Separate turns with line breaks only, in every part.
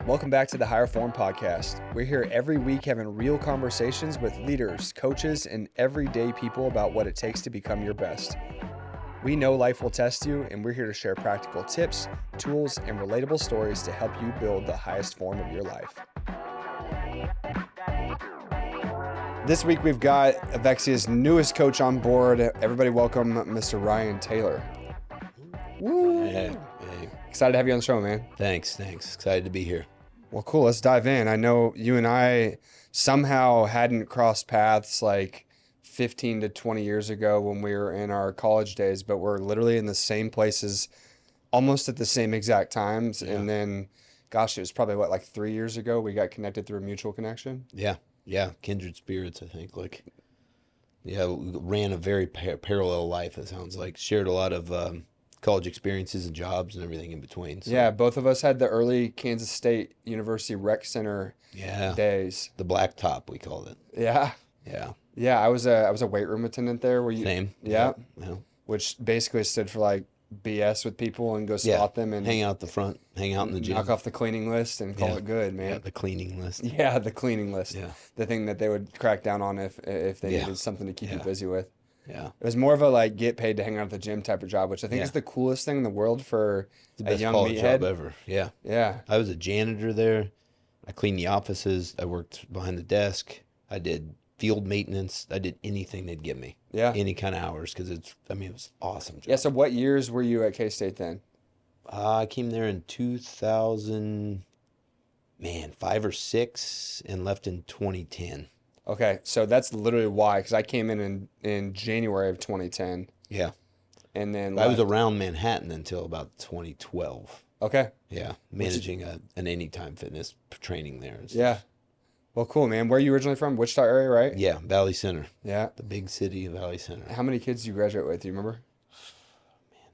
Welcome back to the Higher Form Podcast. We're here every week having real conversations with leaders, coaches, and everyday people about what it takes to become your best. We know life will test you, and we're here to share practical tips, tools, and relatable stories to help you build the highest form of your life. This week we've got Avexia's newest coach on board. Everybody welcome Mr. Ryan Taylor. Woo!
Hey.
Excited to have you on the show, man.
Thanks. Excited to be here.
Well, cool. Let's dive in. I know you and I somehow hadn't crossed paths like 15 to 20 years ago when we were in our college days, but we're literally in the same places almost at the same exact times. Yeah. And then, gosh, it was probably like 3 years ago we got connected through a mutual connection.
Yeah. Kindred spirits, I think. Ran a very parallel life, it sounds like. Shared a lot of college experiences and jobs and everything in between. So.
Yeah, both of us had the early Kansas State University Rec Center days.
The blacktop, we called it.
Yeah. I was a weight room attendant there.
Same.
Yeah. Which basically stood for like BS with people and go spot them and
hang out the front, hang out in the gym,
knock off the cleaning list and call it good, man.
Yeah, the cleaning list.
Yeah, the cleaning list. Yeah. The thing that they would crack down on if they needed something to keep you busy with.
Yeah.
It was more of a like get paid to hang out at the gym type of job, which I think is the coolest thing in the world for a young
college
meathead.
Job ever. Yeah.
Yeah.
I was a janitor there. I cleaned the offices. I worked behind the desk. I did field maintenance. I did anything they'd give me.
Yeah.
Any kind of hours because it was awesome job.
Yeah. So what years were you at K-State then?
I came there in 2000, 5 or 6 and left in 2010.
Okay, so that's literally why, because I came in January of 2010.
Yeah.
And then
I was around Manhattan until about 2012.
Okay.
Yeah, managing an Anytime Fitness training there.
Yeah. Well, cool, man. Where are you originally from? Wichita area, right?
Yeah, Valley Center.
Yeah.
The big city of Valley Center.
How many kids did you graduate with? Do you remember?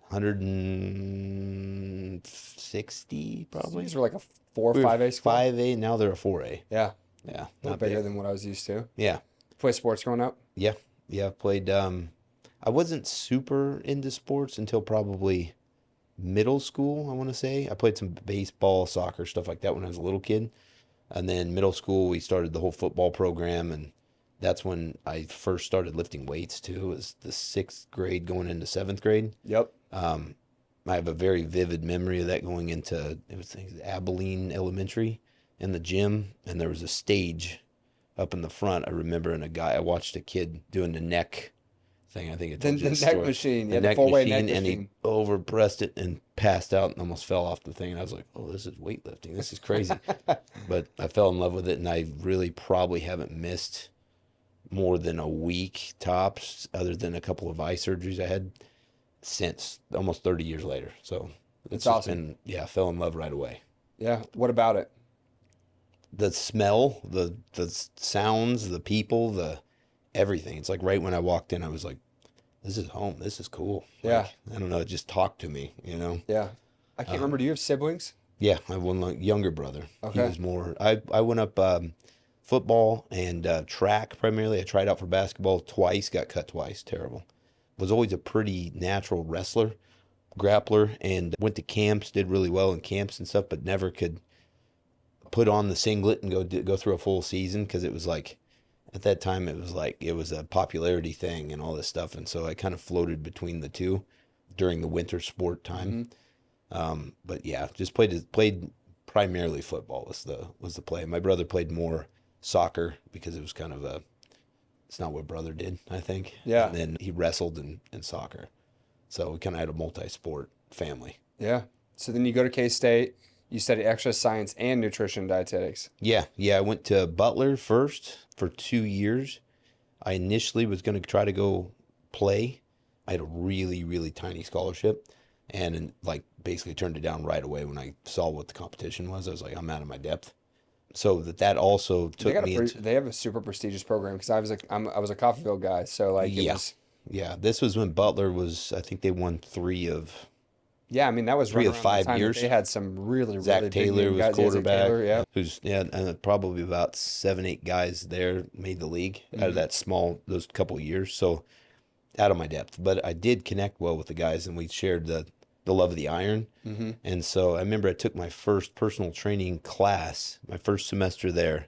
160 probably.
These were like a 4 or 5A school?
5A, now they're a 4A.
Yeah.
Yeah.
A little bigger than what I was used to.
Yeah.
Play sports growing up?
Yeah. Played, I wasn't super into sports until probably middle school, I want to say. I played some baseball, soccer, stuff like that when I was a little kid. And then middle school, we started the whole football program, and that's when I first started lifting weights too. It was the 6th grade going into 7th grade.
Yep.
I have a very vivid memory of that going into, it was Abilene Elementary in the gym, and there was a stage up in the front. I remember, and I watched a kid doing the neck thing. I think it told you the
neck
story.
machine,
the
neck machine,
and he overpressed it and passed out and almost fell off the thing. And I was like, "Oh, this is weightlifting. This is crazy." But I fell in love with it, and I really probably haven't missed more than a week tops, other than a couple of eye surgeries I had since almost 30 years later. So
it's awesome.
I fell in love right away.
Yeah. What about it?
The smell, the sounds, the people, the everything. It's like right when I walked in, I was like, this is home. This is cool.
Yeah.
I don't know. It just talked to me, you know?
Yeah. I can't remember. Do you have siblings?
Yeah. I have one younger brother.
Okay.
He was more, I went up football and track primarily. I tried out for basketball twice, got cut twice. Terrible. Was always a pretty natural wrestler, grappler, and went to camps, did really well in camps and stuff, but never could put on the singlet and go through a full season because it was like, at that time it was a popularity thing and all this stuff, and so I kind of floated between the two during the winter sport time. Mm-hmm. But yeah, just played primarily football was the play. My brother played more soccer because it was kind of it's not what brother did, I think.
Yeah.
And then he wrestled in soccer, so we kind of had a multi-sport family.
Yeah. So then you go to K-State. You study exercise science and nutrition and dietetics.
Yeah. I went to Butler first for 2 years. I initially was going to try to go play. I had a really, really tiny scholarship, and basically turned it down right away when I saw what the competition was. I was like, I'm out of my depth. So that also took me into...
They have a super prestigious program because I was a Coffeyville guy, so like it was...
Yeah, this was when Butler was, I think they won 3 of...
Yeah, I mean, that was
3 of 5 years.
They had some really
Zach
really
Taylor
big
was
guys.
quarterback.
Taylor,
and probably about 7-8 guys there made the league out of those couple of years. So out of my depth, but I did connect well with the guys, and we shared the the love of the iron.
Mm-hmm.
And so I remember I took my first personal training class, my first semester there,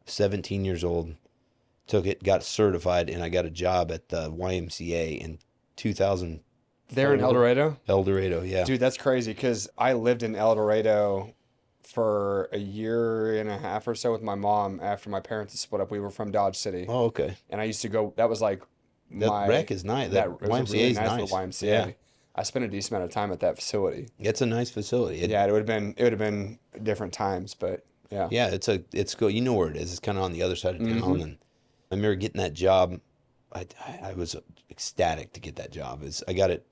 17 years old, took it, got certified, and I got a job at the YMCA in
There in El
2004.
Dorado?
El Dorado, yeah.
Dude, that's crazy because I lived in El Dorado for a year and a half or so with my mom after my parents had split up. We were from Dodge City.
Oh, okay.
And I used to go, that was like
That
my,
rec is nice.
that
That
it was a
YMCA
really
is
nice little
nice. Yeah.
YMCA. I spent a decent amount of time at that facility.
It's a nice facility.
Yeah, it would have been different times, but yeah.
Yeah, it's cool. You know where it is. It's kind of on the other side of
Mm-hmm.
town. And I remember getting that job. I was ecstatic to get that job. I got it.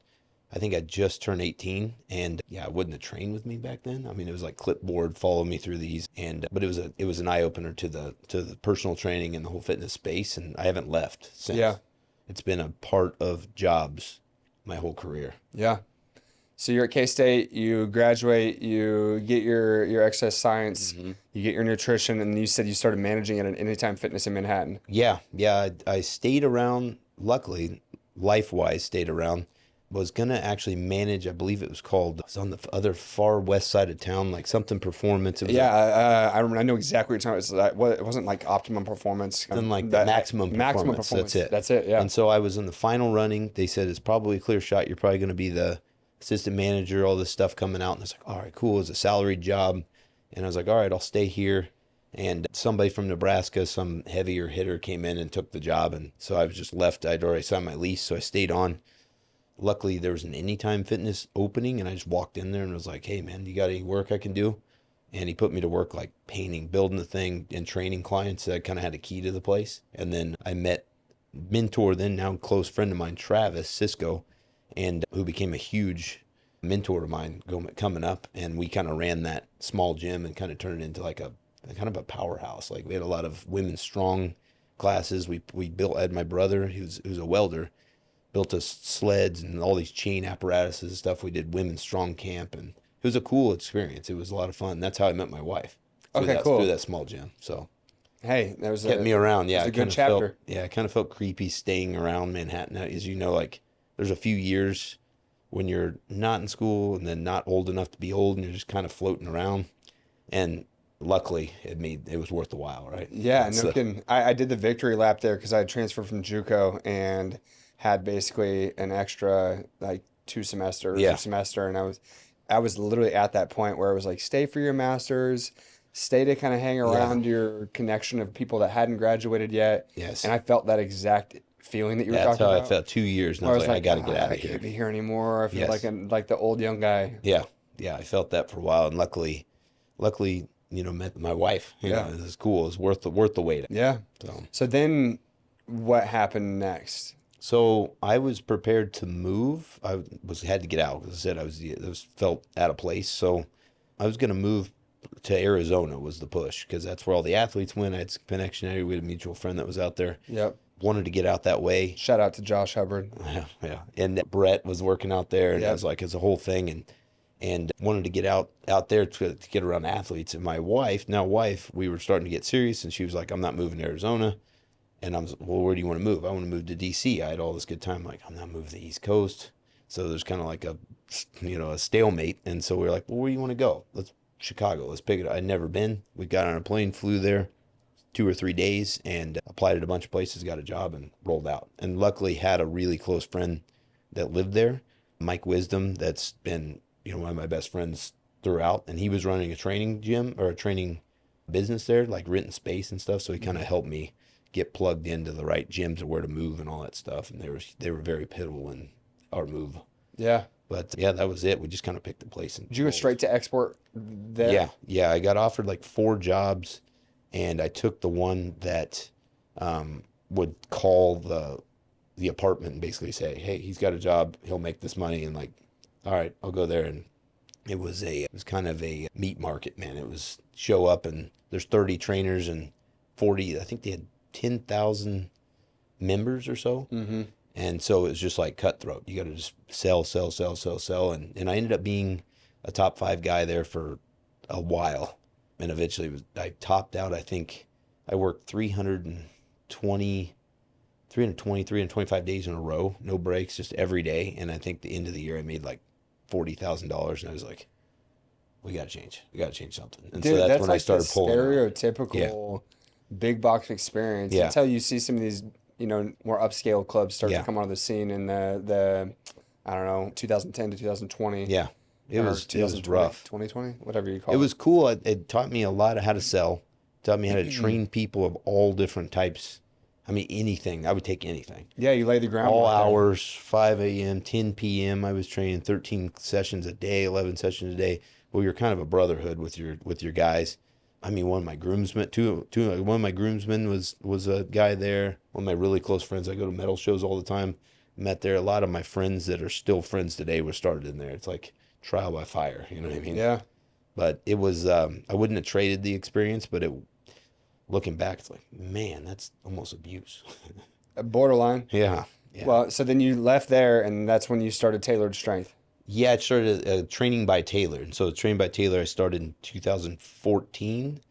I think I just turned 18, and yeah, I wouldn't have trained with me back then. I mean, it was like clipboard, follow me through these, and but it was an eye opener to the personal training and the whole fitness space, and I haven't left
Yeah.
since. It's been a part of jobs my whole career.
Yeah. So you're at K-State, you graduate, you get your exercise science, you get your nutrition, and you said you started managing at an Anytime Fitness in Manhattan.
Yeah, yeah. I stayed around. Luckily, life-wise, stayed around. Was gonna actually manage. I believe it was called. It was on the other far west side of town, like something performance. It was
Yeah, I remember. I know exactly what you're talking about. It wasn't like optimum performance.
something like the maximum performance. That's it.
That's it. Yeah.
And so I was in the final running. They said it's probably a clear shot. You're probably going to be the assistant manager. All this stuff coming out, and it's like, all right, cool. It's a salaried job, and I was like, all right, I'll stay here. And somebody from Nebraska, some heavier hitter, came in and took the job, and so I was just left. I'd already signed my lease, so I stayed on. Luckily, there was an Anytime Fitness opening, and I just walked in there and was like, hey, man, you got any work I can do? And he put me to work like painting, building the thing, and training clients. So I kind of had a key to the place. And then I met mentor, then now close friend of mine, Travis Cisco, and who became a huge mentor of mine coming up. And we kind of ran that small gym and kind of turned it into like a kind of a powerhouse. Like we had a lot of women's strong classes. We built. I had my brother, who's a welder, built us sleds and all these chain apparatuses and stuff. We did women's strong camp, and it was a cool experience. It was a lot of fun. That's how I met my wife.
Okay, cool.
Through that small gym. So
Hey, that was
kept me around. Yeah,
a
I
good
kind of
chapter.
I kind of felt creepy staying around Manhattan. As you know, like there's a few years when you're not in school and then not old enough to be old, and you're just kind of floating around. And luckily, it was worth the while, right?
Yeah,
That's
no kidding. I did the victory lap there because I had transferred from JUCO and had basically an extra like
Yeah.
semester, and I was literally at that point where it was like, stay for your master's, stay to kind of hang
Yeah.
around your connection of people that hadn't graduated yet.
Yes.
And I felt that exact feeling that you were
That's
talking
how I
about.
felt 2 years, and I
Where I
was
was
like, I
like,
got to get
"Ah,
out
I
of here.
can't be here anymore. I feel
Yes.
like the old young guy.
Yeah, yeah, I felt that for a while, and luckily, met my wife.
Yeah.
It was cool. It was worth the wait.
Yeah.
So,
So then what happened next?
so I was prepared to move. Had to get out because I said I was felt out of place. So I was gonna move to Arizona was the push because that's where all the athletes went. I had some connection area. We had a mutual friend that was out there.
Yep.
Wanted to get out that way.
Shout out to Josh Hubbard.
Yeah, yeah. And Brett was working out there, and
Yeah.
I was like, it's a whole thing, and wanted to get out there to get around athletes. And my wife, we were starting to get serious, and she was like, I'm not moving to Arizona. And I was, well, where do you want to move? I want to move to DC. I had all this good time. Like, I'm not moving to the East Coast. So there's kind of like a stalemate. And so we were like, well, where do you want to go? Chicago. Let's pick it up. I'd never been. We got on a plane, flew there 2 or 3 days, and applied at a bunch of places, got a job, and rolled out. And luckily had a really close friend that lived there, Mike Wisdom, that's been, one of my best friends throughout. And he was running a training gym or a training business there, like renting space and stuff. So he kind of helped me get plugged into the right gyms and where to move and all that stuff. And they were very pivotal in our move.
Yeah.
But yeah, that was it. We just kind of picked the place.
Did you go straight to export there?
Yeah, yeah. I got offered like 4 jobs, and I took the one that would call the apartment and basically say, "Hey, he's got a job. He'll make this money." And like, all right, I'll go there. And it was kind of a meat market, man. It was show up and there's 30 trainers and 40. I think they had 10,000 members or so.
Mm-hmm.
And so it was just like cutthroat. You got to just sell, sell, sell, sell, sell. And I ended up being a top 5 guy there for a while. And eventually I topped out. I think I worked 325 days in a row, no breaks, just every day. And I think the end of the year I made like $40,000. And I was like, we got to change. We got to change something. And so
Dude,
that's
that's
when I
like the
started pulling out. Yeah.
stereotypical big box experience
Yeah.
until you see some of these, more upscale clubs start to
Yeah.
come onto the scene in the I don't know, 2010 to 2020
Yeah.
or
It was
2020,
rough.
2020, whatever you
It
call it.
was cool. It taught me a lot of how to sell, taught me how to train people of all different types. I mean, anything. I would take anything.
Yeah, you lay the
All
groundwork there.
hours, 5 a.m., 10 p.m. I was training 13 sessions a day, 11 sessions a day. Well, you're kind of a brotherhood with your guys. I mean, one of my groomsmen was a guy there. One of my really close friends. I go to metal shows all the time. Met there. A lot of my friends that are still friends today were started in there. It's like trial by fire. You know what I mean?
Yeah.
But it was. I wouldn't have traded the experience, but looking back, it's like, man, that's almost abuse.
Borderline.
Yeah. Yeah.
Well, so then you left there, and that's when you started Tailored Strength.
Yeah, I started training by Taylor. And so trained by Taylor, I started in 2014.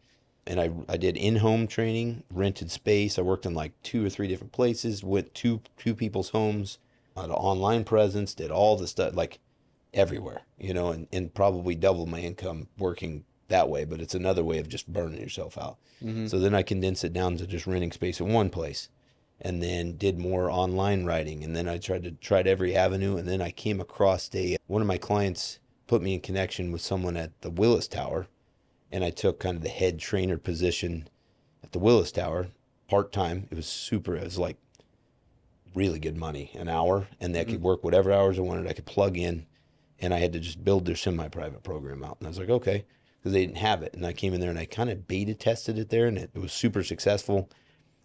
And I did in-home training, rented space. I worked in like 2 or 3 different places, went to two people's homes, had an online presence, did all the stuff like everywhere, and probably double my income working that way. But it's another way of just burning yourself out.
Mm-hmm.
So then I condensed it down to just renting space in one place, and then did more online writing. And then I tried every avenue. And then I came across one of my clients put me in connection with someone at the Willis Tower, and I took kind of the head trainer position at the Willis Tower part-time. It was like really good money an hour, and I could work whatever hours I wanted. I could plug in, and I had to just build their semi-private program out. And I was like, okay, because they didn't have it. And I came in there and I kind of beta tested it there, and it was super successful.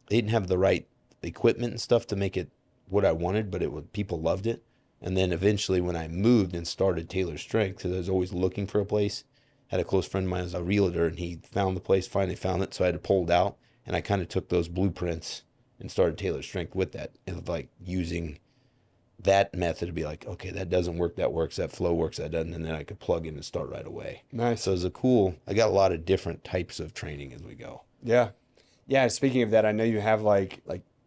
They didn't have the right equipment and stuff to make it what I wanted, but people loved it. And then eventually when I moved and started Taylor Strength, because I was always looking for a place, had a close friend of mine as a realtor, and he found the place, finally found it, so I had to pull it out. And I kind of took those blueprints and started Taylor Strength with that, and like using that method to be like, okay, that doesn't work, that works, that flow works, that doesn't, and then I could plug in and start right away.
Nice.
So I got a lot of different types of training as we go.
Yeah. Yeah. Speaking of that, I know you have like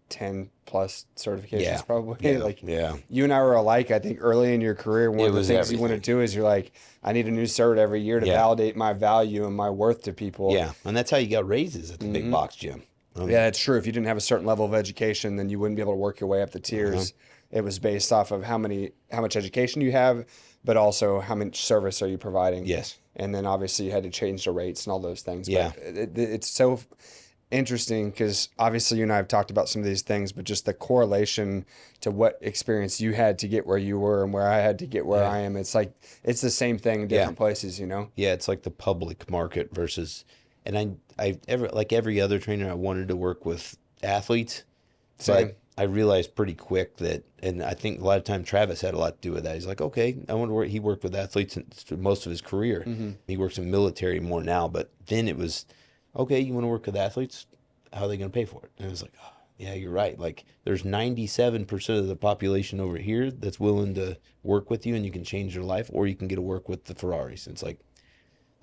10 plus certifications
Yeah.
probably.
Yeah. Yeah.
You and I were alike, I think, early in your career. One
It
of the
was
things you want to
everything.
do is you're like, I need a new cert every year to
Yeah.
validate my value and my worth to people.
Yeah. And that's how you got raises at the big box gym.
Yeah, that's true. If you didn't have a certain level of education, then you wouldn't be able to work your way up the tiers. It was based off of how much education you have, but also how much service are you providing.
Yes.
And then obviously you had to change the rates and all those things.
Yeah.
But it's so interesting because obviously you and I have talked about some of these things, but just the correlation to what experience you had to get where you were and where I had to get where I am. It's like, it's the same thing in different places,
Yeah, it's like the public market versus, and like every other trainer, I wanted to work with athletes,
Same.
but I realized pretty quick that, and I think a lot of time Travis had a lot to do with that. He's like, okay, I want to work. He worked with athletes most of his career. He works in military more now, but then it was, okay, you want to work with athletes? How are they going to pay for it? And I was like, oh, yeah, you're right. Like there's 97% of the population over here that's willing to work with you, and you can change their life, or you can get to work with the Ferraris. And it's like,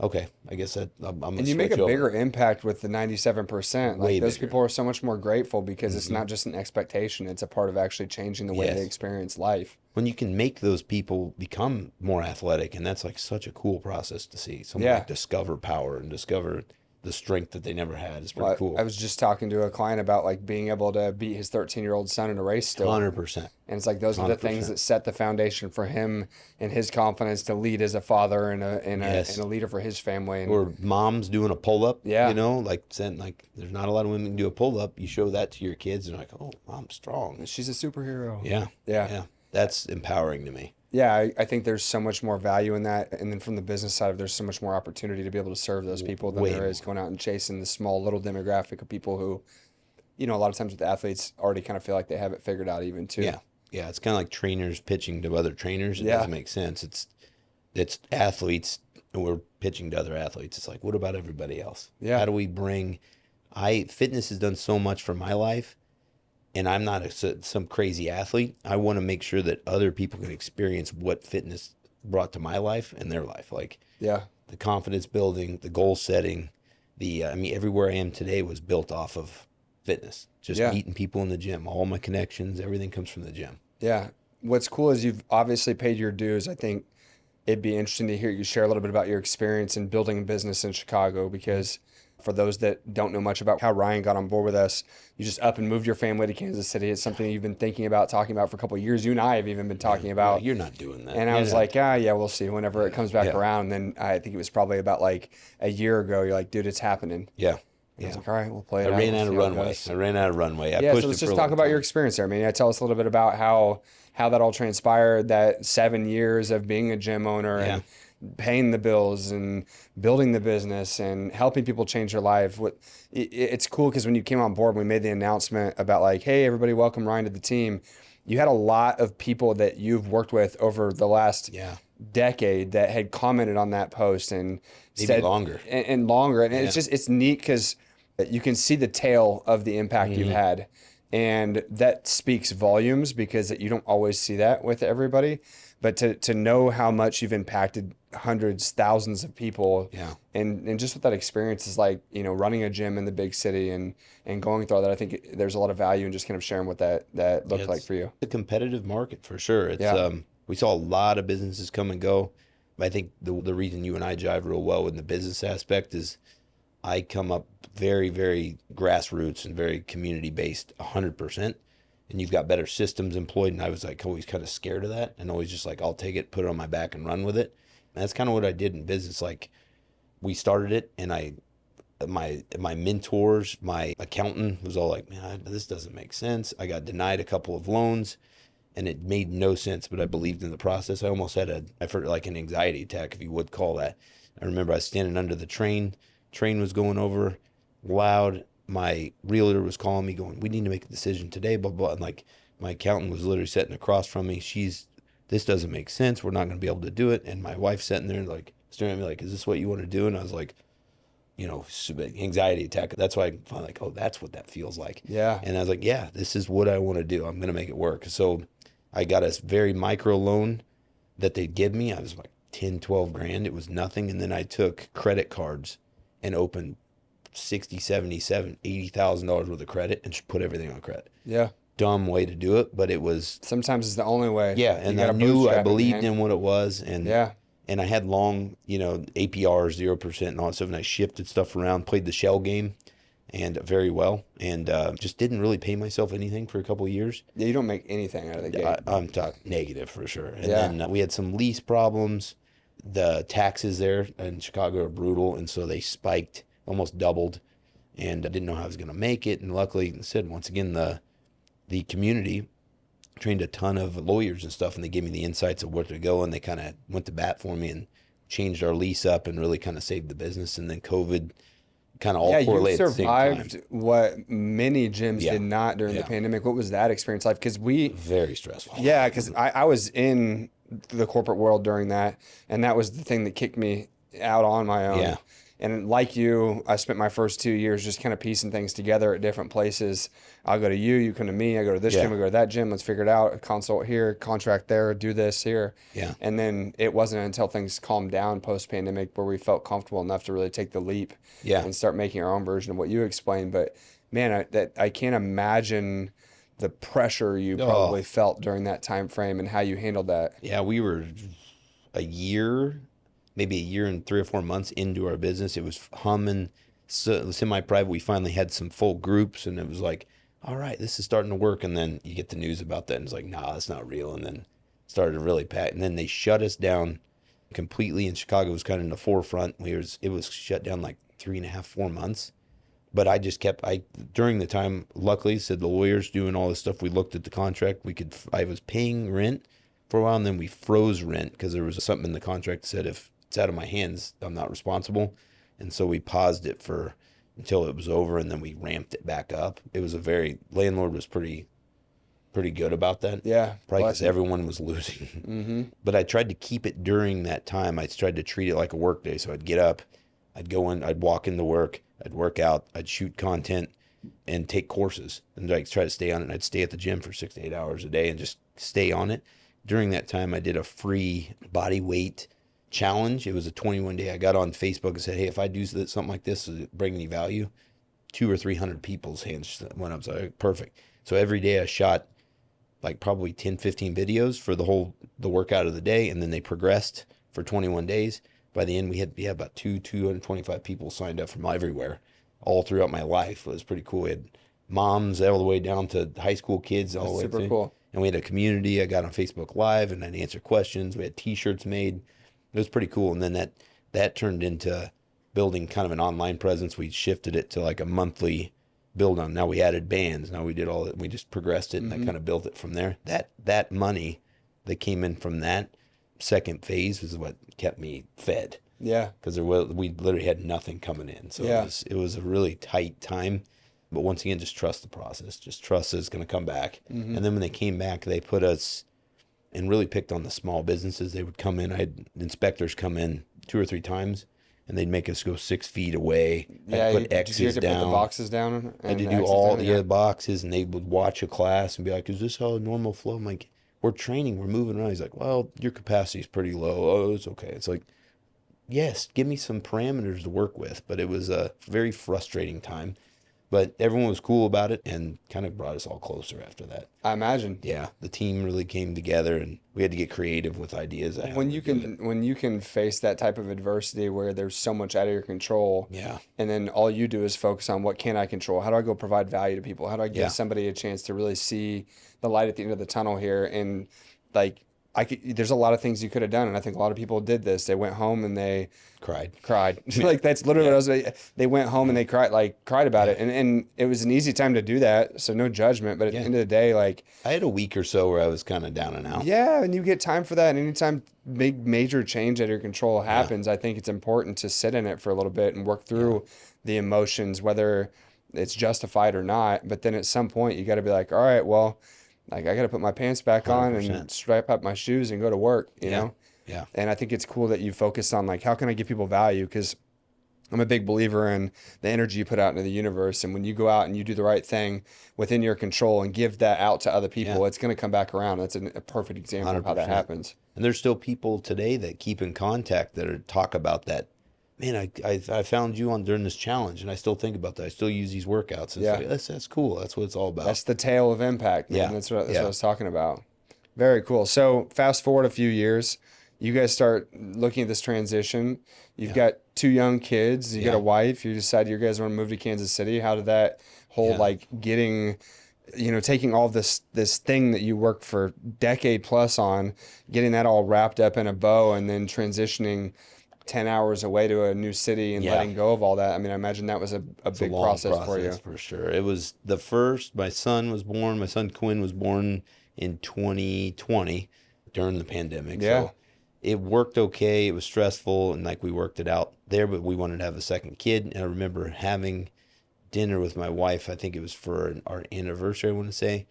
okay, I guess I'm gonna
And you make
switch
a
over.
bigger impact with the 97%. Like
Way
those
bigger.
people are so much more grateful because it's not just an expectation, it's a part of actually changing the way they
Yes.
experience life.
When you can make those people become more athletic, and that's like such a cool process to see. Someone
Yeah.
like discover power and discover the strength that they never had. It's pretty
Well,
cool.
I was just talking to a client about like being able to beat his 13-year-old son in a race still.
100%.
And it's like those are the things
100%.
that set the foundation for him and his confidence to lead as a father and
Yes.
and a leader for his family. And
Or moms doing a pull up.
Yeah.
Like saying like there's not a lot of women can do a pull up. You show that to your kids, and they're like, oh, mom's strong.
she's a superhero.
Yeah.
Yeah.
Yeah. That's empowering to me.
Yeah, I think there's so much more value in that. And then from the business side, there's so much more opportunity to be able to serve those people than
Way
there is going out and chasing the small little demographic of people who, a lot of times with athletes already kind of feel like they have it figured out even too.
Yeah. Yeah. It's kind of like trainers pitching to other trainers. It
Yeah.
doesn't make sense. It's athletes, and we're pitching to other athletes. It's like, what about everybody else?
Yeah.
How do we fitness has done so much for my life, and I'm not some crazy athlete. I want to make sure that other people can experience what fitness brought to my life and their life. Like
Yeah.
the confidence building, the goal setting, everywhere I am today was built off of fitness. Just
Yeah.
meeting people in the gym. All my connections, everything comes from the gym.
Yeah. What's cool is you've obviously paid your dues. I think it'd be interesting to hear you share a little bit about your experience in building a business in Chicago, because for those that don't know much about how Ryan got on board with us, you just up and moved your family to Kansas City. It's something you've been thinking about, talking about for a couple of years. You and I have even been
Yeah,
talking
you're like,
about.
you're not doing that.
And I
You're
was
not.
like, yeah, we'll see whenever it comes back
Yeah,
around. And then I think it was probably about like a year ago. You're like, dude, it's happening.
yeah,
And I was
yeah.
like, all right, we'll play
I
it out.
ran
We'll
out
see
of
how it
runway.
goes.
I ran out of runway. I
Yeah, so
pushed
let's
it for
just
a
talk
long
about your
time.
experience there. I mean, tell us a little bit about how that all transpired, that 7 years of being a gym owner
Yeah.
and paying the bills and building the business and helping people change their life. It's cool because when you came on board, we made the announcement about like, hey, everybody, welcome Ryan to the team. You had a lot of people that you've worked with over the last
Yeah.
decade that had commented on that post and
Maybe
said,
longer.
and longer. And
Yeah.
it's neat because you can see the tail of the impact you've
Hmm.
had. And that speaks volumes because you don't always see that with everybody. But to know how much you've impacted hundreds, thousands of people,
Yeah.
and just what that experience is like, running a gym in the big city and going through all that, I think there's a lot of value in just kind of sharing what that
Yeah,
looked like
it's
for you.
a competitive market for sure. It's
Yeah.
we saw a lot of businesses come and go. But I think the reason you and I jive real well in the business aspect is I come up very, very grassroots and very community based 100%. And you've got better systems employed. And I was like always kind of scared of that and always just like, I'll take it, put it on my back and run with it. And that's kind of what I did in business. Like we started it and my mentors, my accountant was all like, man, this doesn't make sense. I got denied a couple of loans and it made no sense, but I believed in the process. I almost had I felt like an anxiety attack, if you would call that. I remember I was standing under the train was going over loud. My realtor was calling me going, we need to make a decision today, blah, blah. And like my accountant was literally sitting across from me. This doesn't make sense. We're not going to be able to do it. And my wife's sitting there like staring at me like, is this what you want to do? And I was like, anxiety attack. That's why I found like, oh, that's what that feels like.
Yeah.
And I was like, yeah, this is what I want to do. I'm going to make it work. So I got a very micro loan that they'd give me. I was like 10, 12 grand. It was nothing. And then I took credit cards and opened 60, 70, 70, $80,000 worth of credit and just put everything on credit.
Yeah.
Dumb way to do it, but it was,
Sometimes it's the only way.
yeah.
You
And I
gotta
knew I
bootstrap it,
believed
man.
in what it was.
Yeah.
And I had long, APR 0% and all that stuff. And I shifted stuff around, played the shell game and very well. And just didn't really pay myself anything for a couple of years.
Yeah, you don't make anything out of the gate.
I'm talking negative for sure. And
Yeah.
then we had some lease problems. The taxes there in Chicago are brutal. And so they spiked, almost doubled. And I didn't know how I was going to make it. And luckily, I said, once again, the community trained a ton of lawyers and stuff, and they gave me the insights of where to go, and they kind of went to bat for me and changed our lease up and really kind of saved the business. And then COVID kind of all
Yeah, you
correlated at the same time.
survived what many gyms
Yeah.
did not during the
Yeah.
pandemic. What was that experience like? Because
Very stressful.
yeah, because I was in the corporate world during that, and that was the thing that kicked me out on my own.
Yeah.
And like you, I spent my first 2 years just kind of piecing things together at different places. I'll go to you, you come to me, I go to this
Yeah.
gym, I go to that gym, let's figure it out. Consult here, contract there, do this here.
Yeah.
And then it wasn't until things calmed down post pandemic where we felt comfortable enough to really take the leap
Yeah.
and start making our own version of what you explained. But man, I can't imagine the pressure you probably felt during that time frame and how you handled that.
Yeah, we were a year, maybe a year and 3 or 4 months into our business. It was humming, semi-private. We finally had some full groups, and it was like, all right, this is starting to work. And then you get the news about that, and it's like, nah, that's not real. And then started to really pat. And then they shut us down completely. And Chicago was kind of in the forefront. It was shut down like 3.5, 4 months. But I just kept, during the time, luckily, said the lawyers doing all this stuff. We looked at the contract. I was paying rent for a while, and then we froze rent because there was something in the contract that said if it's out of my hands, I'm not responsible. And so we paused it until it was over, and then we ramped it back up. It was landlord was pretty good about that.
Yeah.
Probably because
bless you.
everyone was losing.
Mm-hmm.
But I tried to keep it during that time. I tried to treat it like a work day. So I'd get up, I'd go in, I'd walk into work, I'd work out, I'd shoot content and take courses and like try to stay on it. And I'd stay at the gym for 6 to 8 hours a day and just stay on it. During that time, I did a free body weight challenge. It was a 21-day. I got on Facebook and said, hey, if I do something like this, does it bring any value? 200 or 300 people's hands went up. So perfect. So every day I shot like probably 10, 15 videos for the workout of the day. And then they progressed for 21 days. By the end, we had about 225 people signed up from everywhere, all throughout my life. It was pretty cool. We had moms all the way down to high school kids all
That's
the way
super
through.
cool.
And we had a community. I got on Facebook Live and I'd answer questions. We had T-shirts made. It was pretty cool. And then that turned into building kind of an online presence. We shifted it to like a monthly build on. Now we added bands. Now we did all that. We just progressed it and I kind of built it from there. That money that came in from that second phase was what kept me fed.
Yeah.
Because we literally had nothing coming in. So
Yeah.
it was a really tight time. But once again, just trust the process. Just trust it's going to come back. And then when they came back, they put us and really picked on the small businesses. They would come in. I had inspectors come in 2 or 3 times, and they'd make us go 6 feet away.
Yeah,
I'd put
did you
X's
have to
down.
put the boxes down
I had to
and
do
X's
all
down?
the boxes, and they would watch a class and be like, "Is this how a normal flow?" I'm like, "We're training. We're moving around." He's like, "Well, your capacity is pretty low." Oh, it's okay. It's like, yes, give me some parameters to work with. But it was a very frustrating time. But everyone was cool about it and kind of brought us all closer after that.
I imagine.
Yeah, the team really came together and we had to get creative with ideas.
When you can face that type of adversity where there's so much out of your control,
Yeah.
and then all you do is focus on what can I control? How do I go provide value to people? How do I give
Yeah.
somebody a chance to really see the light at the end of the tunnel here? And like there's a lot of things you could have done, and I think a lot of people did this. They went home and they
Cried.
like that's literally what I was. They went home and they cried about it, and it was an easy time to do that. So no judgment, but at the end of the day, like
I had a week or so where I was kind of down and out.
yeah, and you get time for that. And anytime big major change out of your control happens, I think it's important to sit in it for a little bit and work through the emotions, whether it's justified or not. But then at some point, you got to be like, all right, well, like I got to put my pants back on
100%.
and strap up my shoes and go to work, you know?
Yeah.
And I think it's cool that you focus on like, how can I give people value? Because I'm a big believer in the energy you put out into the universe. And when you go out and you do the right thing within your control and give that out to other people, it's going to come back around. That's a perfect example of how that
100%.
happens.
And there's still people today that keep in contact that talk about that. Man, I found you on during this challenge, and I still think about that. I still use these workouts. And it's like, that's cool. That's what it's all about.
That's the tale of impact, man.
Yeah.
That's what I was talking about. Very cool. So fast forward a few years, you guys start looking at this transition. You've got 2 young kids. You got a wife. You decide you guys want to move to Kansas City. How did that whole like getting, taking all this thing that you worked for decade plus on, getting that all wrapped up in a bow, and then transitioning 10 hours away to a new city and letting go of all that? I mean, I imagine that was a big process for you.
For sure. It was the first. My son Quinn was born in 2020 during the pandemic.
Yeah.
So it worked okay. It was stressful and like we worked it out there, but we wanted to have a second kid. And I remember having dinner with my wife. I think it was for our anniversary, I want to say.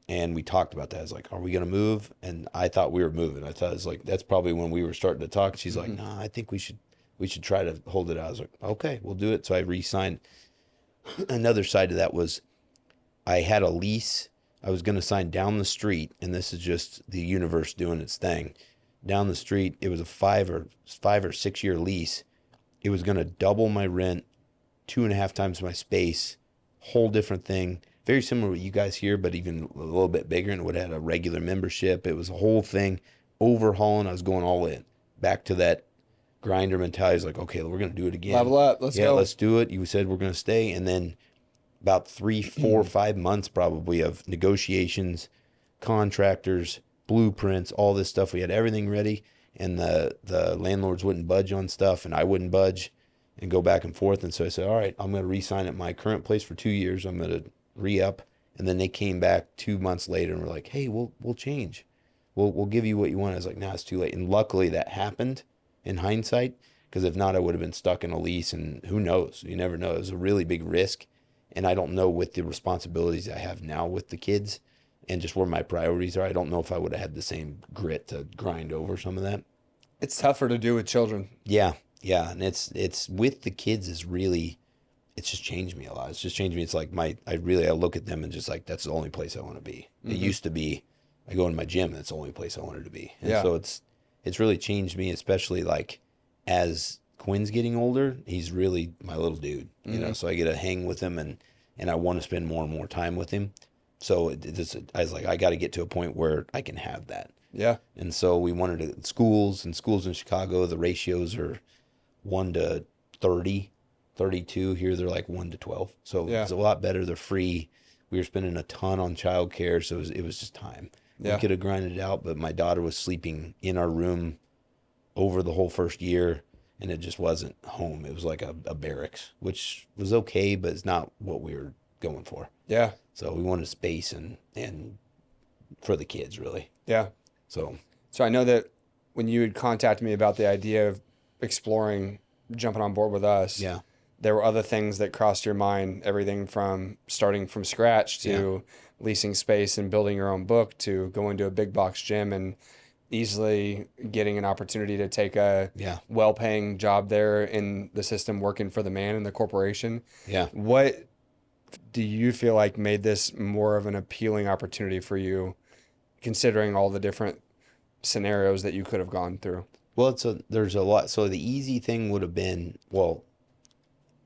And we talked about that. I was like, are we going to move? And I thought we were moving. I thought it was like, that's probably when we were starting to talk. She's like, no, I think we should try to hold it out. I was like, okay, we'll do it. So I re-signed. Another side of that was I had a lease. I was going to sign down the street. And this is just the universe doing its thing. Down the street, it was a 5 or 6 year lease. It was going to double my rent, 2.5 times my space, whole different thing. Very similar to what you guys hear, but even a little bit bigger, and it would have had a regular membership. It was a whole thing, overhauling. I was going all in. Back to that grinder mentality. I was like, okay, we're going to do it again.
Level up. Let's go.
Yeah, let's do it. You said we're going to stay. And then about 3, 4, 5 months probably of negotiations, contractors, blueprints, all this stuff. We had everything ready, and the landlords wouldn't budge on stuff, and I wouldn't budge and go back and forth. And so I said, all right, I'm going to re-sign at my current place for 2 years. I'm going to re-up. And then they came back 2 months later and were like, hey, we'll change. We'll give you what you want. I was like, nah, it's too late. And luckily that happened in hindsight, because if not, I would have been stuck in a lease, and who knows? You never know. It was a really big risk. And I don't know, with the responsibilities I have now with the kids and just where my priorities are, I don't know if I would have had the same grit to grind over some of that.
It's tougher to do with children.
Yeah. And it's with the kids is really, it's just changed me a lot. It's just changed me. It's like I look at them and just like, that's the only place I want to be. It used to be, I go in my gym and it's the only place I wanted to be. And so it's really changed me, especially like as Quinn's getting older, he's really my little dude, you know, so I get to hang with him and I want to spend more and more time with him. So I was like, I got to get to a point where I can have that.
Yeah.
And so we wanted to, schools in Chicago, the ratios are 1 to 30, 32. Here they're like 1 to 12. So
Yeah.
it's a lot better. They're free. We were spending a ton on childcare, so it was just time. We
Yeah.
could have grinded it out, but my daughter was sleeping in our room over the whole first year, and it just wasn't home. It was like a barracks, which was okay, but it's not what we were going for.
Yeah.
So we wanted space and for the kids, really.
Yeah.
So
So I know that when you had contacted me about the idea of exploring jumping on board with us,
yeah,
there were other things that crossed your mind, everything from starting from scratch
yeah,
to leasing space and building your own book to going to a big box gym and easily getting an opportunity to take a
yeah,
well-paying job there in the system working for the man in the corporation.
yeah.
What do you feel like made this more of an appealing opportunity for you, considering all the different scenarios that you could have gone through?
Well, there's a lot. So the easy thing would have been, well,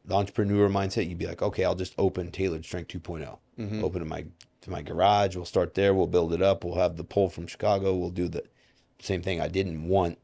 the entrepreneur mindset. You'd be like, okay, I'll just open Tailored Strength 2.0.
Mm-hmm.
Open to my garage. We'll start there. We'll build it up. We'll have the pull from Chicago. We'll do the same thing. I didn't want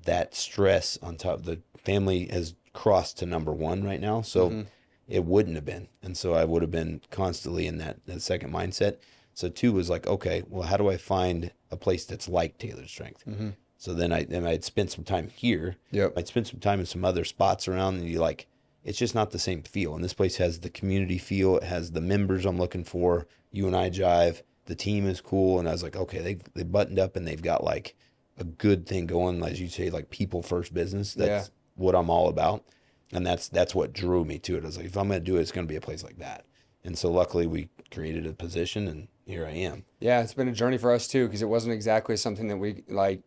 that stress on top. The family has crossed to number one right now, so
Mm-hmm.
it wouldn't have been. And so I would have been constantly in that second mindset. So two was like, okay, well, how do I find a place that's like Tailored Strength?
Mm-hmm.
So then I'd spent some time here.
Yep.
I'd spent some time in some other spots around, and you like, it's just not the same feel. And this place has the community feel. It has the members I'm looking for. You and I jive. The team is cool. And I was like, okay, they buttoned up and they've got like a good thing going, as you say, like people first business. That's what I'm all about. And that's what drew me to it. I was like, if I'm going to do it, it's going to be a place like that. And so luckily we created a position, and here I am.
Yeah, it's been a journey for us too, because it wasn't exactly something that we like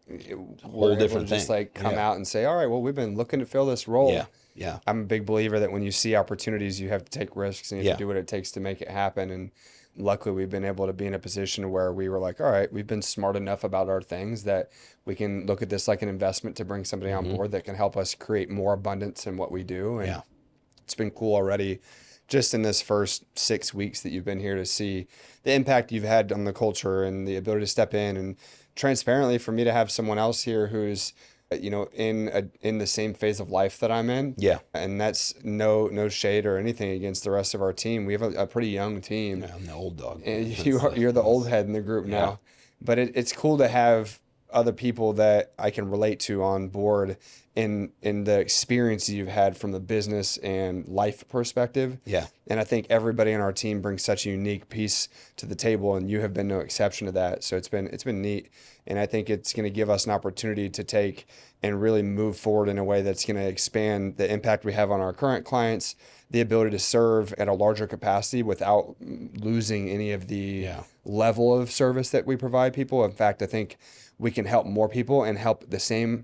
Whole
were able
different
to just
thing.
like come
Yeah.
out and say, all right, well, we've been looking to fill this role.
Yeah. Yeah.
I'm a big believer that when you see opportunities, you have to take risks and you have
Yeah.
to do what it takes to make it happen. And luckily, we've been able to be in a position where we were like, all right, we've been smart enough about our things that we can look at this like an investment to bring somebody on board that can help us create more abundance in what we do. And
Yeah.
it's been cool already just in this first 6 weeks that you've been here to see the impact you've had on the culture and the ability to step in and transparently for me to have someone else here who's in the same phase of life that I'm in.
Yeah.
And that's no shade or anything against the rest of our team. We have a pretty young team.
Yeah, I'm the old dog.
And
That's
you're the old head in the group
Yeah.
now. But it's cool to have other people that I can relate to on board in the experience you've had from the business and life perspective.
Yeah.
And I think everybody on our team brings such a unique piece to the table, and you have been no exception to that. So it's been neat, and I think it's going to give us an opportunity to take and really move forward in a way that's going to expand the impact we have on our current clients, the ability to serve at a larger capacity without losing any of the
Yeah.
level of service that we provide people. In fact, I think we can help more people and help the same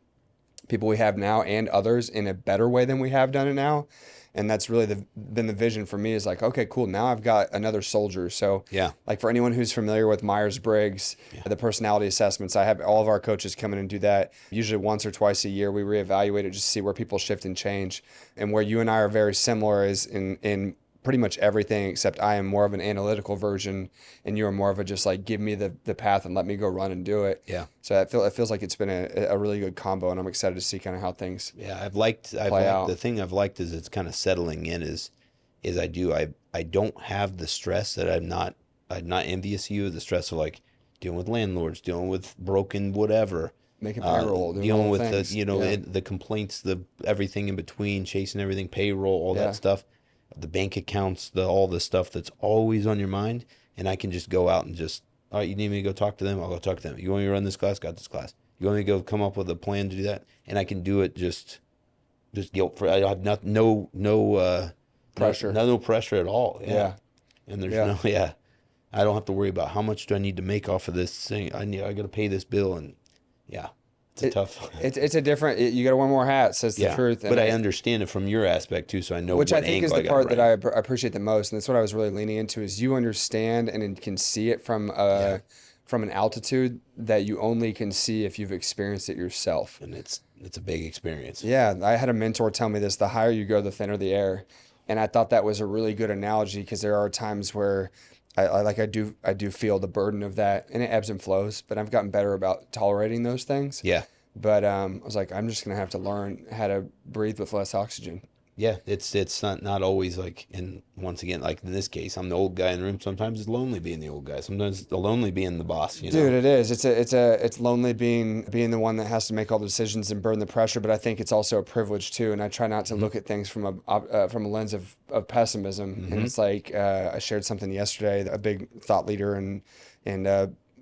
people we have now and others in a better way than we have done it now. And that's really been the vision for me is like, okay, cool. Now I've got another soldier. So
Yeah.
like for anyone who's familiar with Myers-Briggs, the personality assessments, I have all of our coaches come in and do that. Usually once or twice a year, we reevaluate it just to see where people shift and change. And where you and I are very similar is in pretty much everything, except I am more of an analytical version and you are more of a just like, give me the path and let me go run and do it.
Yeah.
So it feels like it's been a really good combo, and I'm excited to see kind of how things
Yeah, I've
play
liked
out.
the thing I've liked is it's kind of settling in is I don't have the stress that I'm not envious of you, the stress of like dealing with landlords, dealing with broken whatever,
making payroll, doing
dealing
all
with
things.
the complaints, the everything in between, chasing everything, payroll, all
Yeah.
that stuff, the bank accounts, all the stuff that's always on your mind, and I can just go out and just, all right, you need me to go talk to them, I'll go talk to them. You want me to run this class? Got this class. You want me to go come up with a plan to do that? And I can do it just guilt free. I have no
Pressure.
no pressure at all.
Yeah.
And there's
Yeah.
no I don't have to worry about how much do I need to make off of this thing. I got to pay this bill, and yeah, it's a tough.
It's a different. You got to wear more hats. Says the truth.
But I understand it from your aspect too, so I know
which
what
I think is
angle
the
gotta
part that
bring.
I appreciate the most, and that's what I was really leaning into. Is you understand and can see it from an altitude that you only can see if you've experienced it yourself.
And it's a big experience.
Yeah, I had a mentor tell me this: the higher you go, the thinner the air. And I thought that was a really good analogy because there are times where I do feel the burden of that, and it ebbs and flows, but I've gotten better about tolerating those things.
Yeah.
But I was like, I'm just gonna have to learn how to breathe with less oxygen.
Yeah, it's not always like, and once again, like in this case, I'm the old guy in the room. Sometimes it's lonely being the old guy. Sometimes it's lonely being the boss, you
Dude,
know?
it is. It's lonely being the one that has to make all the decisions and burn the pressure. But I think it's also a privilege too. And I try not to
Hmm.
look at things from a lens of pessimism. And
Hmm.
it's like I shared something yesterday. A big thought leader and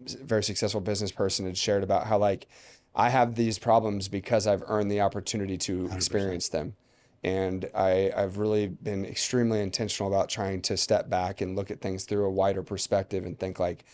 very successful business person had shared about how like I have these problems because I've earned the opportunity to
100%.
experience them. And I've really been extremely intentional about trying to step back and look at things through a wider perspective and think like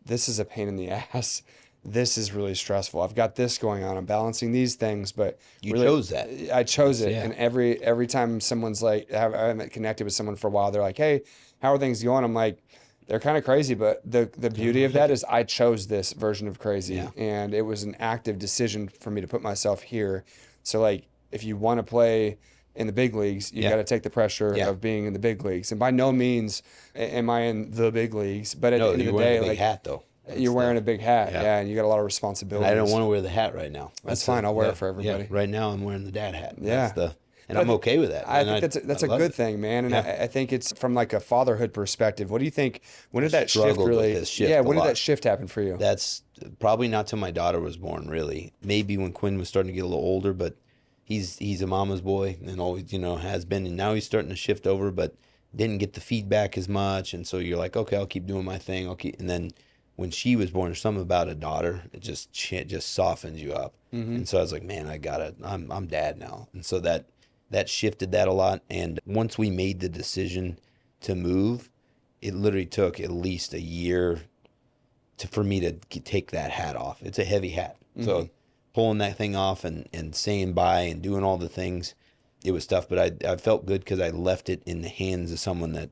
this is a pain in the ass. This is really stressful. I've got this going on. I'm balancing these things, but
You
really,
chose that.
I chose it.
Yeah.
And every time someone's like, I haven't connected with someone for a while, they're like, "Hey, how are things going?" I'm like, "They're kind of crazy, but the beauty
I
of
like
that
it.
is I chose this version of
Yeah.
crazy, and it was an active decision for me to put myself here. So like, if you want to play." In the big leagues, you got
Yeah.
to take the pressure
Yeah.
of being in the big leagues. And by no means am I in the big leagues, but at the
No,
end of
you're
the
wearing a
day,
big
like
hat though.
you're
That's
wearing
the
a big hat,
Yeah.
yeah, and you got a lot of
And I don't
responsibilities.
want to wear the hat right now.
That's
That's
fine. I'll wear
yeah,
it for
yeah.
everybody.
Right now I'm wearing the dad hat. That's
Yeah,
and
but
I'm okay with that.
I
And
think
I
that's a
love
good
it.
thing, man. And
Yeah.
I think it's from like a fatherhood perspective. What do you think? When
I
did that shift
struggled with
really?
this
Yeah,
shift a
when did that
lot.
shift happen for you?
That's probably not till my daughter was born, really. Maybe when Quinn was starting to get a little older, but he's a mama's boy and always, has been. And now he's starting to shift over, but didn't get the feedback as much. And so you're like, okay, I'll keep doing my thing. I'll keep. And then when she was born, there's something about a daughter, it just softens you up.
Mm-hmm.
And so I was like, man, I'm dad now. And so that shifted that a lot. And once we made the decision to move, it literally took at least a year for me to take that hat off. It's a heavy hat.
Mm-hmm.
So pulling that thing off and saying bye and doing all the things, it was tough. But I felt good because I left it in the hands of someone that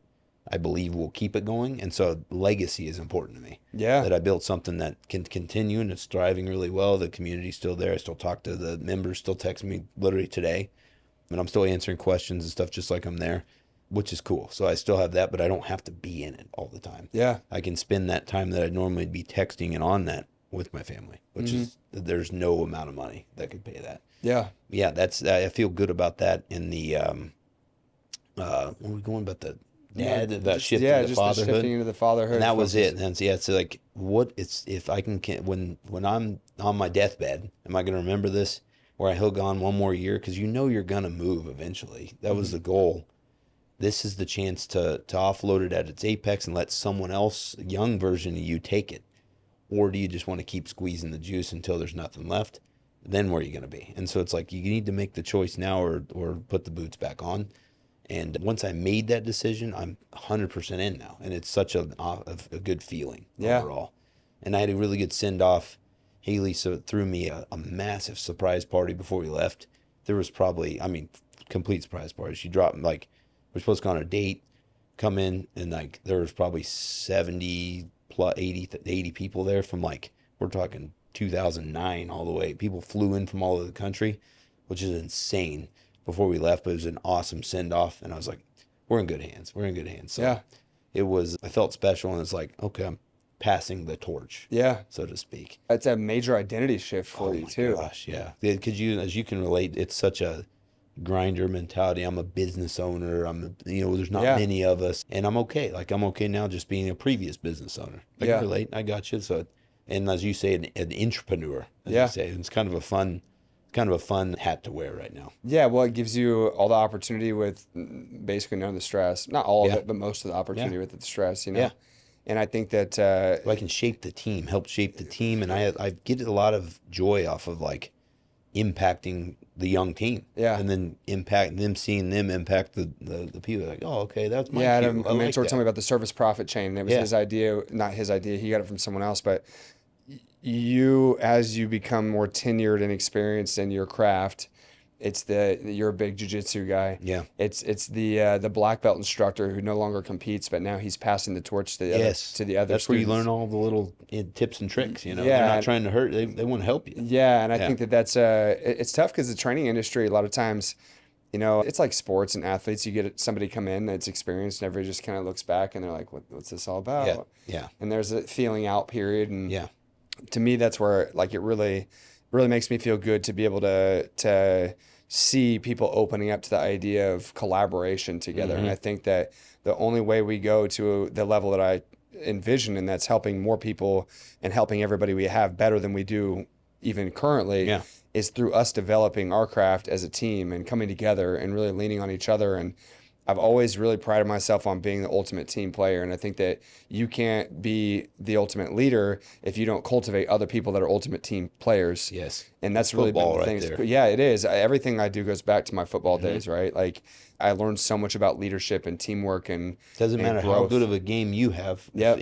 I believe will keep it going. And so legacy is important to me.
Yeah.
That I built something that can continue and it's thriving really well. The community's still there. I still talk to the members, still text me literally today. And I'm still answering questions and stuff just like I'm there, which is cool. So I still have that, but I don't have to be in it all the time.
Yeah.
I can spend that time that I'd normally be texting and on that with my family, which
Mm-hmm.
is there's no amount of money that could pay that.
Yeah.
Yeah, that's I feel good about that. In the what are we going about the
No,
dad that
just,
shift
yeah,
to the
just the shifting
fatherhood,
into the fatherhood
and that was
focus.
it. And so, yeah, it's like what it's if I can when I'm on my deathbed, am I going to remember this? Where I held on one more year because you're gonna move eventually. That was
Mm-hmm.
the goal. This is the chance to offload it at its apex and let someone else, a young version of you, take it. Or do you just want to keep squeezing the juice until there's nothing left? Then where are you going to be? And so it's like you need to make the choice now or put the boots back on. And once I made that decision, I'm 100% in now. And it's such a good feeling
Yeah.
overall. And I had a really good send off. Haley threw me a massive surprise party before we left. There was probably, I mean, complete surprise party. She dropped, like, we're supposed to go on a date, come in, and like there was probably 70 plus 80 people there from like, we're talking 2009 all the way. People flew in from all over the country, which is insane before we left, but it was an awesome send off. And I was like, we're in good hands. We're in good hands. So
Yeah.
I felt special. And it's like, okay, I'm passing the torch,
Yeah.
so to speak.
It's a major identity shift for
Oh
you
my
too.
gosh. Yeah. Because as you can relate, it's such a grinder mentality. I'm a business owner. There's not
Yeah.
many of us, and I'm okay. Like I'm okay now, just being a previous business owner. I can
Yeah.
relate. I got you. So, and as you say, an entrepreneur, as
Yeah.
you say, it's kind of a fun hat to wear right now.
Yeah, well, it gives you all the opportunity with basically none of the stress. Not all of
Yeah.
it, but most of the opportunity
Yeah.
with the stress,
Yeah.
And I think that,
So I can shape the team, help shape the team, and I get a lot of joy off of like impacting the young team,
yeah.
and then impact them, seeing them impact the people. Like, oh, okay, that's my
Yeah, I had
cue. I
a
like
mentor tell me
that.
about the service profit chain. And it was
Yeah.
his idea, not his idea. He got it from someone else. But you, as you become more tenured and experienced in your craft, you're a big jujitsu guy.
Yeah.
It's the black belt instructor who no longer competes, but now he's passing the torch
Yes.
to the other
That's where you learn
students.
all the little tips and tricks. They're
Yeah,
not
and-
trying to hurt. They want to help you.
Yeah, and I
Yeah.
think it's tough because the training industry a lot of times It's like sports and athletes. You get somebody come in that's experienced, and everybody just kind of looks back and they're like, what's this all
Yeah.
about?
Yeah.
And there's a feeling out period. And
Yeah.
to me, that's where like it really makes me feel good to be able to see people opening up to the idea of collaboration together. And
Mm-hmm.
I think that the only way we go to the level that I envision, and that's helping more people and helping everybody we have better than we do even currently,
Yeah.
is through us developing our craft as a team and coming together and really leaning on each other. And I've always really prided myself on being the ultimate team player. And I think that you can't be the ultimate leader if you don't cultivate other people that are ultimate team players.
Yes.
And
That's
that's really been
football
the
right
thing.
there.
Yeah, it is. Everything I do goes back to my football
Mm-hmm.
days, right? Like I learned so much about leadership and teamwork
Doesn't
and
matter how good
growth.
of a game you have. If
Yep.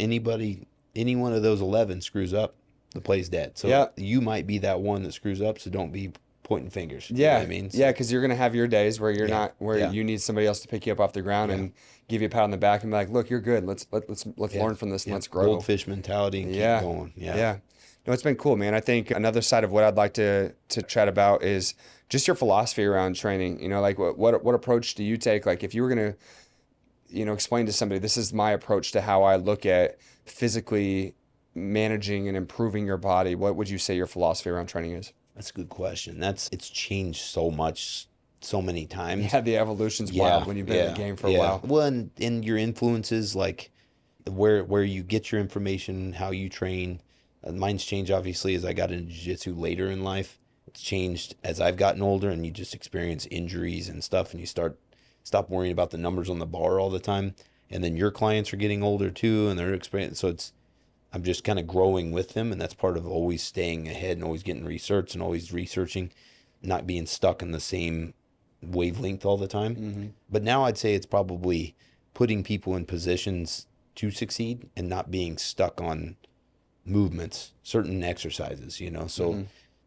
any one of those 11 screws up, the play's dead. So
Yep.
you might be that one that screws up. So don't be pointing fingers. You know what I
Yeah,
mean?
yeah,
So
because you're gonna have your days where you're
yeah,
not, where
yeah,
you need somebody else to pick you up off the ground
yeah,
and give you a pat on the back and be like, "Look, you're good. Let's
yeah,
learn from this and
yeah.
let's grow."
Goldfish mentality and keep
Yeah,
going. Yeah.
yeah. No, it's been cool, man. I think another side of what I'd like to chat about is just your philosophy around training. Like what approach do you take? Like if you were gonna, explain to somebody, this is my approach to how I look at physically managing and improving your body. What would you say your philosophy around training is?
That's a good question. It's changed so much, so many times.
Yeah, the evolution's wild
Yeah,
when you've been in the
yeah,
game for a
yeah.
while.
Well, and your influences, like where you get your information, how you train. Mine's changed obviously as I got into jiu-jitsu later in life. It's changed as I've gotten older, and you just experience injuries and stuff, and you stop worrying about the numbers on the bar all the time. And then your clients are getting older too, and they're experiencing. So I'm just kind of growing with them, and that's part of always staying ahead and always getting research and always researching, not being stuck in the same wavelength all the time.
Hmm.
But now I'd say it's probably putting people in positions to succeed and not being stuck on movements, certain exercises, So
Hmm.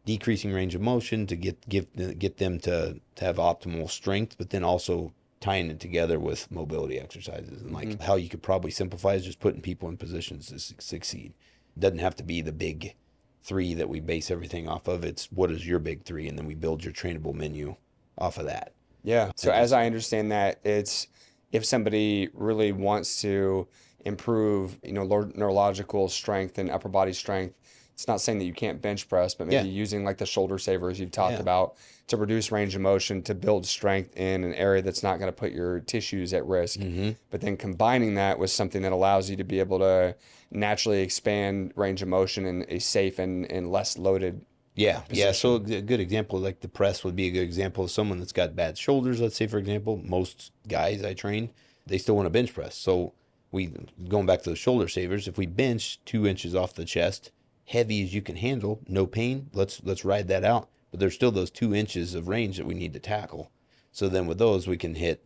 decreasing range of motion to get them to have optimal strength, but then also tying it together with mobility exercises. And
Hmm.
like how you could probably simplify is just putting people in positions to succeed. It doesn't have to be the big three that we base everything off of. It's what is your big three, and then we build your trainable menu off of that.
Yeah. So
And
as
just
I understand that, it's if somebody really wants to improve, neurological strength and upper body strength, it's not saying that you can't bench press, but
yeah,
maybe using like the shoulder savers you've talked
yeah,
about to reduce range of motion, to build strength in an area that's not going to put your tissues at risk.
mm-hmm.
But then combining that with something that allows you to be able to naturally expand range of motion in a safe and less loaded
Yeah, yeah. So
position.
a good example, like the press would be a good example of someone that's got bad shoulders. Let's say, for example, most guys I train, they still want to bench press. So we going back to those shoulder savers. If we bench 2 inches off the chest, heavy as you can handle, no pain. Let's ride that out. But there's still those 2 inches of range that we need to tackle. So then with those, we can hit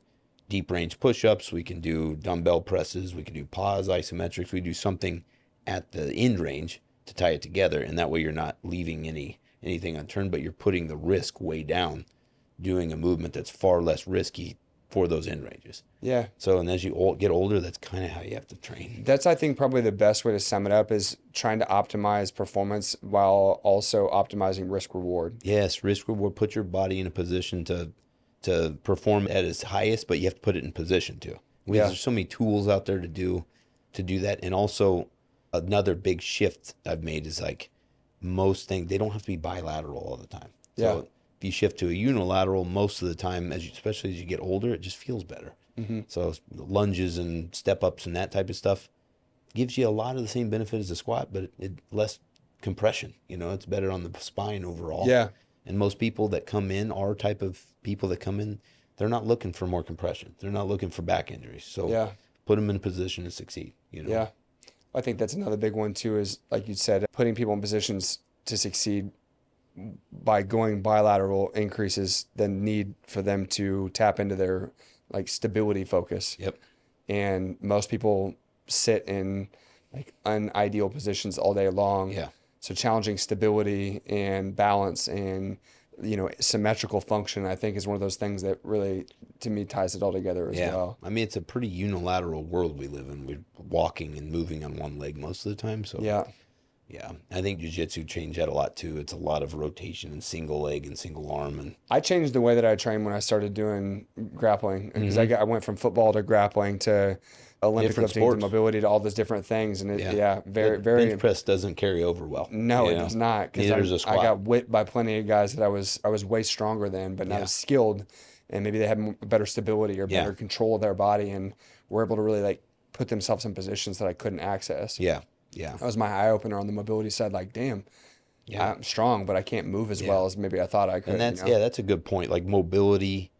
deep range push-ups. We can do dumbbell presses. We can do pause isometrics. We do something at the end range to tie it together, and that way you're not leaving anything unturned, but you're putting the risk way down, doing a movement that's far less risky for those end ranges.
Yeah.
So, and as you get older, that's kind of how you have to train.
That's, I think, probably the best way to sum it up is trying to optimize performance while also optimizing risk reward.
Yes, risk reward. Put your body in a position to perform at its highest, but you have to put it in position to.
Yeah.
There's so many tools out there to do that, and also another big shift I've made is like most things they don't have to be bilateral all the time.
Yeah.
So if you shift to a unilateral, most of the time, especially as you get older, it just feels better.
Hmm.
So lunges and step ups and that type of stuff gives you a lot of the same benefit as a squat, but less compression. It's better on the spine overall.
Yeah.
And most people that come in, our type of people that come in, they're not looking for more compression. They're not looking for back injuries. So
Yeah.
put them in a position to succeed.
Yeah. I think that's another big one too, is like you said, putting people in positions to succeed by going bilateral increases the need for them to tap into their like stability focus.
Yep.
And most people sit in like unideal positions all day long.
Yeah.
So challenging stability and balance and symmetrical function, I think, is one of those things that really, to me, ties it all together as
Yeah.
well.
I mean, it's a pretty unilateral world we live in. We're walking and moving on one leg most of the time. So
Yeah.
Yeah. I think jiu-jitsu changed that a lot too. It's a lot of rotation and single leg and single arm and
I changed the way that I train when I started doing grappling because
hmm
I went from football to grappling to Olympic
different
lifting to
sports.
mobility to all those different things. And
Yeah.
yeah, very,
But bench
very,
press doesn't carry over well.
no,
You
it
know,
does not because
neither does a
I
squat.
got whipped by plenty of guys that I was way stronger than, but not
Yeah.
as skilled. And maybe they had better stability or
Yeah.
better control of their body and were able to really like put themselves in positions that I couldn't access.
Yeah. Yeah.
That was my eye opener on the mobility side. Like, damn,
Yeah.
I'm strong, but I can't move as
Yeah.
well as maybe I thought I
And
could,
that's yeah, that's a good point. Like mobility,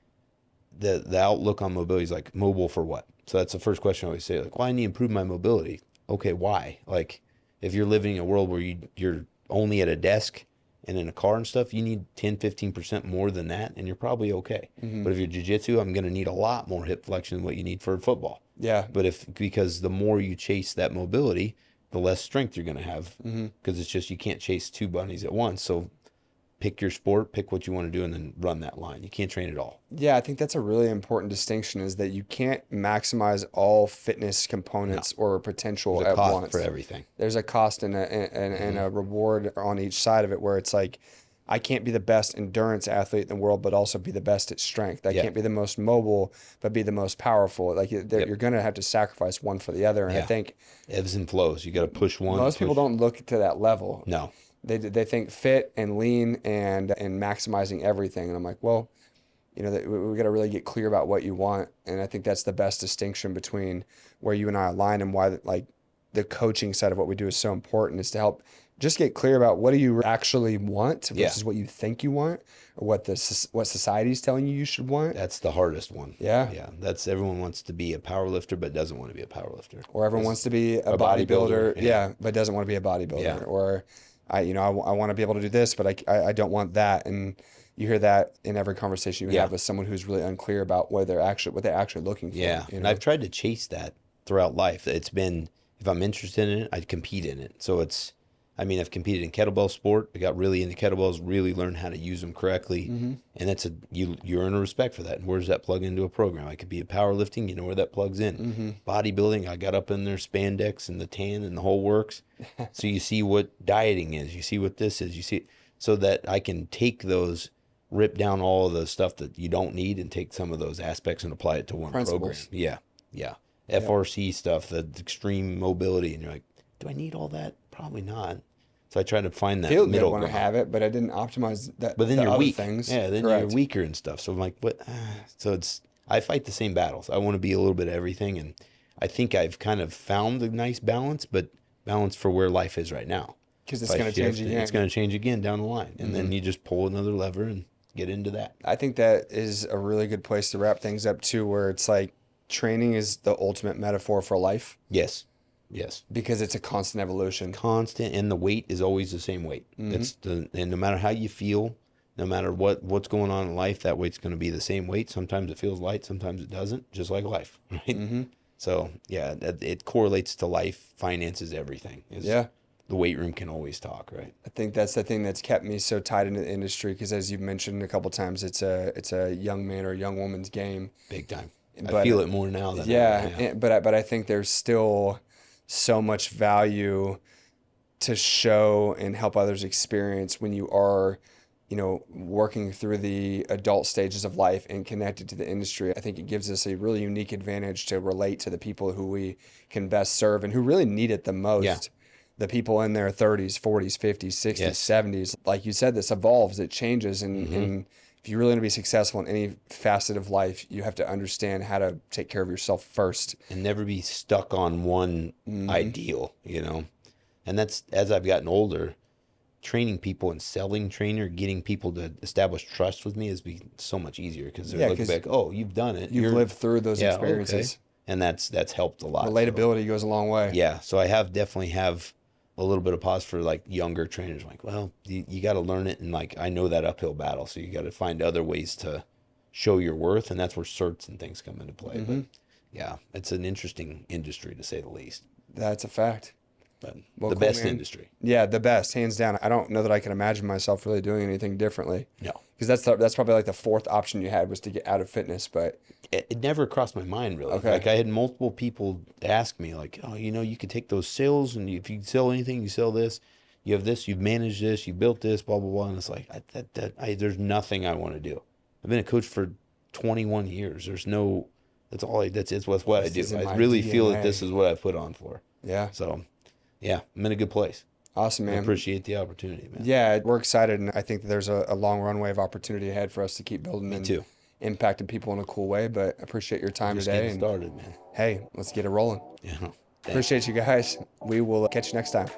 the outlook on mobility is like mobile for what? So that's the first question I always say. Like, well, I need to improve my mobility. Okay, why? Like, if you're living in a world where you're only at a desk and in a car and stuff, you need 10-15% more than that, and you're probably okay.
hmm
But if you're jujitsu, I'm going to need a lot more hip flexion than what you need for football.
Yeah.
But because the more you chase that mobility, the less strength you're going to have
hmm
because it's just you can't chase two bunnies at once. So pick your sport, pick what you want to do, and then run that line. You can't train it all.
Yeah, I think that's a really important distinction is that you can't maximize all fitness
No,
components or
there's
potential
a
at
cost for
once.
everything.
There's a cost and
Hmm.
a reward on each side of it where it's like I can't be the best endurance athlete in the world, but also be the best at strength. I
Yeah,
can't be the most mobile, but be the most powerful. Like
yep,
you're going to have to sacrifice one for the other. And I
yeah.
think
Ebbs and flows. You got to push one,
most people
push.
don't look to that level.
No,
They think fit and lean and maximizing everything. And I'm like, well, we got to really get clear about what you want. And I think that's the best distinction between where you and I align and why like the coaching side of what we do is so important is to help just get clear about what do you actually want
yeah,
versus what you think you want or what society's telling you should want.
that's the hardest one.
Yeah.
Yeah, that's everyone wants to be a power lifter, but doesn't want to be a power lifter.
Or everyone
That's
wants to be a
a bodybuilder.
bodybuilder.
Yeah,
Yeah, but doesn't want to be a
yeah,
bodybuilder. Or I want to be able to do this, but I don't want that. And you hear that in every conversation you
yeah,
have with someone who's really unclear about what they're actually looking for,
yeah. And I've tried to chase that throughout life. It's been if I'm interested in it, I compete in it. So I mean, I've competed in kettlebell sport. I got really into kettlebells, really learned how to use them correctly,
hmm
and you earn a respect for that. And where does that plug into a program? I could be a powerlifting, you know where that plugs in.
hmm
Bodybuilding, I got up in their spandex and the tan and the whole works. So you see what dieting is, you see what this is, you see so that I can take those, rip down all of the stuff that you don't need, and take some of those aspects and apply it to one program.
Principles.
Yeah, yeah.
Yeah.
FRC stuff, the extreme mobility, and you're like, do I need all that? Probably not. So I try to find that
Feel good
middle
when I
ground.
have it, but I didn't optimize
But then
the
you're
other
weak.
things.
Yeah, then you're
Correct.
weaker and stuff. So I'm like, what? So I fight the same battles. I want to be a little bit of everything. And I think I've kind of found a nice balance, but balance for where life is right now.
Because
If
it's
I
going to change
shift it,
again.
it's going to change again down the line. And
hmm
then you just pull another lever and get into that.
I think that is a really good place to wrap things up too, where it's like training is the ultimate metaphor for life
Yes. Yes.
because it's a constant evolution.
Constant, and the weight is always the same weight.
hmm
And no matter how you feel, no matter what's going on in life, that weight's going to be the same weight. Sometimes it feels light, sometimes it doesn't, just like life, right?
hmm
So yeah, it correlates to life, finances, everything.
Yeah.
The weight room can always talk, right?
I think that's the thing that's kept me so tied into the industry because as you've mentioned a couple times, it's a young man or young woman's game.
Big time. I
But
feel it more now than
yeah,
ever. Yeah.
but I think there's still so much value to show and help others experience when you are, working through the adult stages of life and connected to the industry. I think it gives us a really unique advantage to relate to the people who we can best serve and who really need it the
Yeah.
most. The people in their 30s, 40s, 50s, 60s,
Yes.
70s. Like you said, this evolves, it changes.
Hmm.
And if you really want to be successful in any facet of life, you have to understand how to take care of yourself first.
And never be stuck on one ideal, And that's as I've gotten older, training people and selling trainer, getting people to establish trust with me has been so much easier because they're
Yeah,
looking
because
back, oh, you've done it.
you've lived through those
Yeah, okay.
experiences.
And that's helped a lot. So,
Relatability goes a long way.
yeah, so I definitely have a little bit of pause for like younger trainers. Like, well, you got to learn it, and like I know that uphill battle, so you got to find other ways to show your worth, and that's where certs and things come into play.
hmm
But yeah, it's an interesting industry to say the least,
That's a fact.
but
Well,
the
cool,
best
man.
industry.
Yeah, the best, hands down. I don't know that I can imagine myself really doing anything differently
No,
because that's probably like the fourth option you had was to get out of fitness. But
it never crossed my mind really.
okay,
Like I had multiple people ask me like, oh, you could take those sales, and if you sell anything, you sell this. you have this, you've managed this, you built this, blah, blah, blah. And it's like, there's nothing I want to do. I've been a coach for 21 years. There's no, that's all it's what I
This
do.
is in
I
my
really feel that
DNA.
this is what I put on for.
Yeah.
So, yeah, I'm in a good place.
Awesome,
I
man.
appreciate the opportunity, man.
Yeah, we're excited, and I think that there's a long runway of opportunity ahead for us to keep building
Me
and
too.
impacting people in a cool way. But I appreciate your time
Just
today.
getting
And
started, man.
hey, let's get it rolling.
Yeah. Thanks.
Appreciate you guys. We will catch you next time.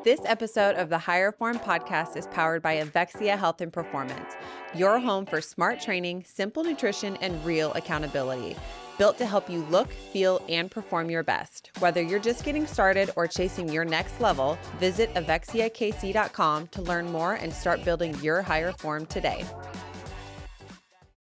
This episode of the Higher Form podcast is powered by Avexia Health and Performance, your home for smart training, simple nutrition, and real accountability. Built to help you look, feel, and perform your best. Whether you're just getting started or chasing your next level, visit AvexiaKC.com to learn more and start building your higher form today.